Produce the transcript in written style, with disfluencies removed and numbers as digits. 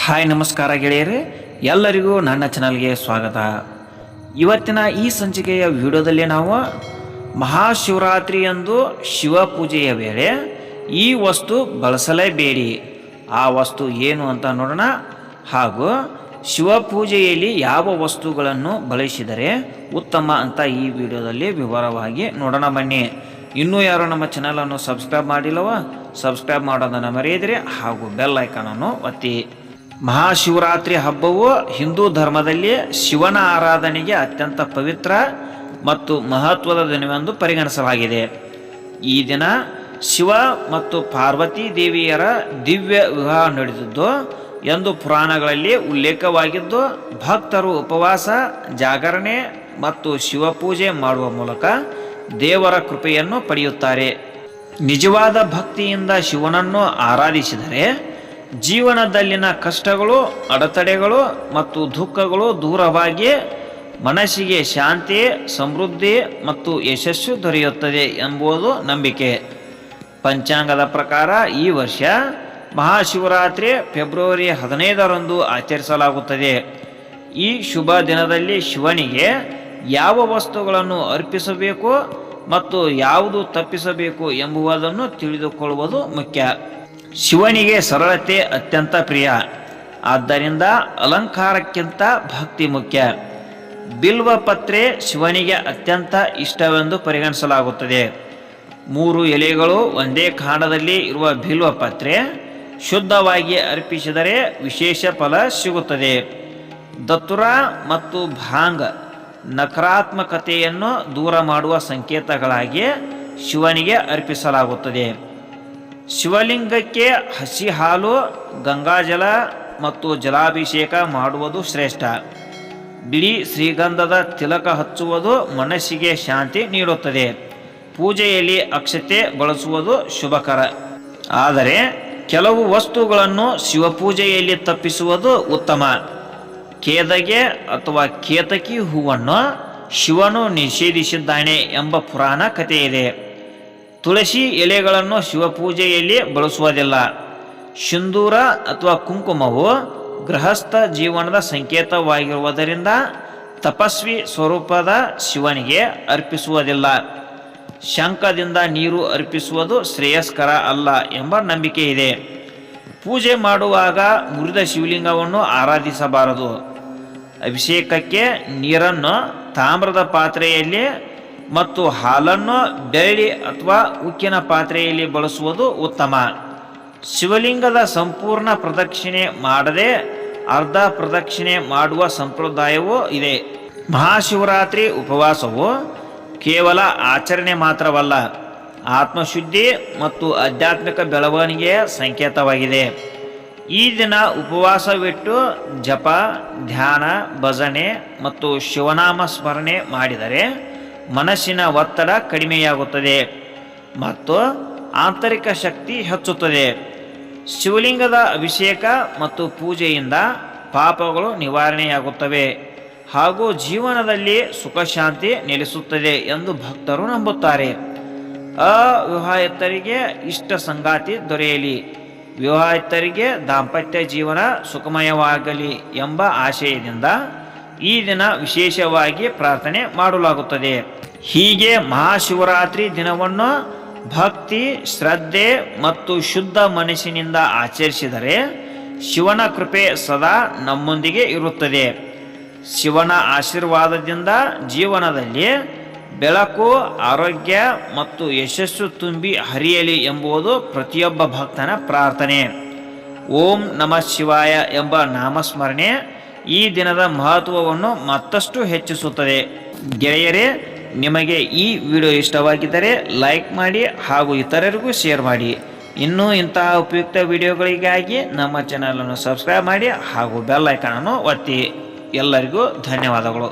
Hi ನಮಸ್ಕಾರ ಗೆಳೆಯರೇ, ಎಲ್ಲರಿಗೂ ನನ್ನ ಚಾನಲ್ಗೆ ಸ್ವಾಗತ. ಇವತ್ತಿನ ಈ ಸಂಚಿಕೆಯ ವಿಡಿಯೋದಲ್ಲಿ ನಾವು ಮಹಾಶಿವರಾತ್ರಿಯಂದು ಶಿವ ಪೂಜೆಯ ವೇಳೆ ಈ ವಸ್ತು ಬಳಸಲೇಬೇಡಿ, ಆ ವಸ್ತು ಏನು ಅಂತ ನೋಡೋಣ. ಹಾಗೂ ಶಿವ ಪೂಜೆಯಲ್ಲಿ ಯಾವ ವಸ್ತುಗಳನ್ನು ಬಳಸಿದರೆ ಉತ್ತಮ ಅಂತ ಈ ವಿಡಿಯೋದಲ್ಲಿ ವಿವರವಾಗಿ ನೋಡೋಣ ಬನ್ನಿ. ಇನ್ನೂ ಯಾರು ನಮ್ಮ ಚಾನಲನ್ನು ಸಬ್ಸ್ಕ್ರೈಬ್ ಮಾಡಿಲ್ಲವ, ಸಬ್ಸ್ಕ್ರೈಬ್ ಮಾಡೋದನ್ನು ಮರೆಯದಿರಿ ಹಾಗೂ ಬೆಲ್ ಐಕಾನನ್ನು ಒತ್ತಿ. ಮಹಾಶಿವರಾತ್ರಿ ಹಬ್ಬವು ಹಿಂದೂ ಧರ್ಮದಲ್ಲಿ ಶಿವನ ಆರಾಧನೆಗೆ ಅತ್ಯಂತ ಪವಿತ್ರ ಮತ್ತು ಮಹತ್ವದ ದಿನವೆಂದು ಪರಿಗಣಿಸಲಾಗಿದೆ. ಈ ದಿನ ಶಿವ ಮತ್ತು ಪಾರ್ವತಿ ದೇವಿಯರ ದಿವ್ಯ ವಿವಾಹ ನಡೆದಿದ್ದು ಎಂದು ಪುರಾಣಗಳಲ್ಲಿ ಉಲ್ಲೇಖವಾಗಿದ್ದು, ಭಕ್ತರು ಉಪವಾಸ, ಜಾಗರಣೆ ಮತ್ತು ಶಿವಪೂಜೆ ಮಾಡುವ ಮೂಲಕ ದೇವರ ಕೃಪೆಯನ್ನು ಪಡೆಯುತ್ತಾರೆ. ನಿಜವಾದ ಭಕ್ತಿಯಿಂದ ಶಿವನನ್ನು ಆರಾಧಿಸಿದರೆ ಜೀವನದಲ್ಲಿನ ಕಷ್ಟಗಳು, ಅಡೆತಡೆಗಳು ಮತ್ತು ದುಃಖಗಳು ದೂರವಾಗಿ ಮನಸ್ಸಿಗೆ ಶಾಂತಿ, ಸಮೃದ್ಧಿ ಮತ್ತು ಯಶಸ್ಸು ದೊರೆಯುತ್ತದೆ ಎಂಬುದು ನಂಬಿಕೆ. ಪಂಚಾಂಗದ ಪ್ರಕಾರ ಈ ವರ್ಷ ಮಹಾಶಿವರಾತ್ರಿ ಫೆಬ್ರವರಿ 15ರಂದು ಆಚರಿಸಲಾಗುತ್ತದೆ. ಈ ಶುಭ ದಿನದಲ್ಲಿ ಶಿವನಿಗೆ ಯಾವ ವಸ್ತುಗಳನ್ನು ಅರ್ಪಿಸಬೇಕು ಮತ್ತು ಯಾವುದು ತಪ್ಪಿಸಬೇಕು ಎಂಬುದನ್ನು ತಿಳಿದುಕೊಳ್ಳುವುದು ಮುಖ್ಯ. ಶಿವನಿಗೆ ಸರಳತೆ ಅತ್ಯಂತ ಪ್ರಿಯ, ಆದ್ದರಿಂದ ಅಲಂಕಾರಕ್ಕಿಂತ ಭಕ್ತಿ ಮುಖ್ಯ. ಬಿಲ್ವ ಪತ್ರೆ ಶಿವನಿಗೆ ಅತ್ಯಂತ ಇಷ್ಟವೆಂದು ಪರಿಗಣಿಸಲಾಗುತ್ತದೆ. 3 ಎಲೆಗಳು ಒಂದೇ ಕಾಂಡದಲ್ಲಿ ಇರುವ ಬಿಲ್ವ ಪತ್ರೆ ಶುದ್ಧವಾಗಿ ಅರ್ಪಿಸಿದರೆ ವಿಶೇಷ ಫಲ ಸಿಗುತ್ತದೆ. ದತ್ತುರ ಮತ್ತು ಭಾಂಗ್ ನಕಾರಾತ್ಮಕತೆಯನ್ನು ದೂರ ಮಾಡುವ ಸಂಕೇತಗಳಾಗಿ ಶಿವನಿಗೆ ಅರ್ಪಿಸಲಾಗುತ್ತದೆ. ಶಿವಲಿಂಗಕ್ಕೆ ಹಸಿ ಹಾಲು, ಗಂಗಾಜಲ ಮತ್ತು ಜಲಾಭಿಷೇಕ ಮಾಡುವುದು ಶ್ರೇಷ್ಠ. ಬಿಳಿ ಶ್ರೀಗಂಧದ ತಿಲಕ ಹಚ್ಚುವುದು ಮನಸ್ಸಿಗೆ ಶಾಂತಿ ನೀಡುತ್ತದೆ. ಪೂಜೆಯಲ್ಲಿ ಅಕ್ಷತೆ ಬಳಸುವುದು ಶುಭಕರ. ಆದರೆ ಕೆಲವು ವಸ್ತುಗಳನ್ನು ಶಿವಪೂಜೆಯಲ್ಲಿ ತಪ್ಪಿಸುವುದು ಉತ್ತಮ. ಕೇದಗೆ ಅಥವಾ ಕೇತಕಿ ಹೂವನ್ನು ಶಿವನು ನಿಷೇಧಿಸಿದ್ದಾನೆ ಎಂಬ ಪುರಾಣ ಕಥೆಯಿದೆ. ತುಳಸಿ ಎಲೆಗಳನ್ನು ಶಿವಪೂಜೆಯಲ್ಲಿ ಬಳಸುವುದಿಲ್ಲ. ಸಿಂಧೂರ ಅಥವಾ ಕುಂಕುಮವು ಗೃಹಸ್ಥ ಜೀವನದ ಸಂಕೇತವಾಗಿರುವುದರಿಂದ ತಪಸ್ವಿ ಸ್ವರೂಪದ ಶಿವನಿಗೆ ಅರ್ಪಿಸುವುದಿಲ್ಲ. ಶಂಖದಿಂದ ನೀರು ಅರ್ಪಿಸುವುದು ಶ್ರೇಯಸ್ಕರ ಅಲ್ಲ ಎಂಬ ನಂಬಿಕೆ ಇದೆ. ಪೂಜೆ ಮಾಡುವಾಗ ಮುರಿದ ಶಿವಲಿಂಗವನ್ನು ಆರಾಧಿಸಬಾರದು. ಅಭಿಷೇಕಕ್ಕೆ ನೀರನ್ನು ತಾಮ್ರದ ಪಾತ್ರೆಯಲ್ಲಿ ಮತ್ತು ಹಾಲನ್ನು ಬೆಳ್ಳಿ ಅಥವಾ ಉಕ್ಕಿನ ಪಾತ್ರೆಯಲ್ಲಿ ಬಳಸುವುದು ಉತ್ತಮ. ಶಿವಲಿಂಗದ ಸಂಪೂರ್ಣ ಪ್ರದಕ್ಷಿಣೆ ಮಾಡದೆ ಅರ್ಧ ಪ್ರದಕ್ಷಿಣೆ ಮಾಡುವ ಸಂಪ್ರದಾಯವೂ ಇದೆ. ಮಹಾಶಿವರಾತ್ರಿ ಉಪವಾಸವು ಕೇವಲ ಆಚರಣೆ ಮಾತ್ರವಲ್ಲ, ಆತ್ಮಶುದ್ಧಿ ಮತ್ತು ಆಧ್ಯಾತ್ಮಿಕ ಬೆಳವಣಿಗೆಯ ಸಂಕೇತವಾಗಿದೆ. ಈ ದಿನ ಉಪವಾಸವಿಟ್ಟು ಜಪ, ಧ್ಯಾನ, ಭಜನೆ ಮತ್ತು ಶಿವನಾಮ ಸ್ಮರಣೆ ಮಾಡಿದರೆ ಮನಸ್ಸಿನ ಒತ್ತಡ ಕಡಿಮೆಯಾಗುತ್ತದೆ ಮತ್ತು ಆಂತರಿಕ ಶಕ್ತಿ ಹೆಚ್ಚುತ್ತದೆ. ಶಿವಲಿಂಗದ ಅಭಿಷೇಕ ಮತ್ತು ಪೂಜೆಯಿಂದ ಪಾಪಗಳು ನಿವಾರಣೆಯಾಗುತ್ತವೆ ಹಾಗೂ ಜೀವನದಲ್ಲಿ ಸುಖ ಶಾಂತಿ ನೆಲೆಸುತ್ತದೆ ಎಂದು ಭಕ್ತರು ನಂಬುತ್ತಾರೆ. ಅವಿವಾಹಿತರಿಗೆ ಇಷ್ಟ ಸಂಗಾತಿ ದೊರೆಯಲಿ, ವಿವಾಹಿತರಿಗೆ ದಾಂಪತ್ಯ ಜೀವನ ಸುಖಮಯವಾಗಲಿ ಎಂಬ ಆಶಯದಿಂದ ಈ ದಿನ ವಿಶೇಷವಾಗಿ ಪ್ರಾರ್ಥನೆ ಮಾಡಲಾಗುತ್ತದೆ. ಹೀಗೆ ಮಹಾಶಿವರಾತ್ರಿ ದಿನವನ್ನು ಭಕ್ತಿ, ಶ್ರದ್ಧೆ ಮತ್ತು ಶುದ್ಧ ಮನಸ್ಸಿನಿಂದ ಆಚರಿಸಿದರೆ ಶಿವನ ಕೃಪೆ ಸದಾ ನಮ್ಮೊಂದಿಗೆ ಇರುತ್ತದೆ. ಶಿವನ ಆಶೀರ್ವಾದದಿಂದ ಜೀವನದಲ್ಲಿ ಬೆಳಕು, ಆರೋಗ್ಯ ಮತ್ತು ಯಶಸ್ಸು ತುಂಬಿ ಹರಿಯಲಿ ಎಂಬುದು ಪ್ರತಿಯೊಬ್ಬ ಭಕ್ತನ ಪ್ರಾರ್ಥನೆ. ಓಂ ನಮಃ ಶಿವಾಯ ಎಂಬ ನಾಮಸ್ಮರಣೆ ಈ ದಿನದ ಮಹತ್ವವನ್ನು ಮತ್ತಷ್ಟು ಹೆಚ್ಚಿಸುತ್ತದೆ. ಗೆಳೆಯರೇ, ನಿಮಗೆ ಈ ವಿಡಿಯೋ ಇಷ್ಟವಾಗಿದ್ದರೆ ಲೈಕ್ ಮಾಡಿ ಹಾಗೂ ಇತರರಿಗೂ ಶೇರ್ ಮಾಡಿ. ಇನ್ನೂ ಇಂತಹ ಉಪಯುಕ್ತ ವಿಡಿಯೋಗಳಿಗಾಗಿ ನಮ್ಮ ಚಾನಲನ್ನು ಸಬ್ಸ್ಕ್ರೈಬ್ ಮಾಡಿ ಹಾಗೂ ಬೆಲ್ ಐಕಾನನ್ನು ಒತ್ತಿ. ಎಲ್ಲರಿಗೂ ಧನ್ಯವಾದಗಳು.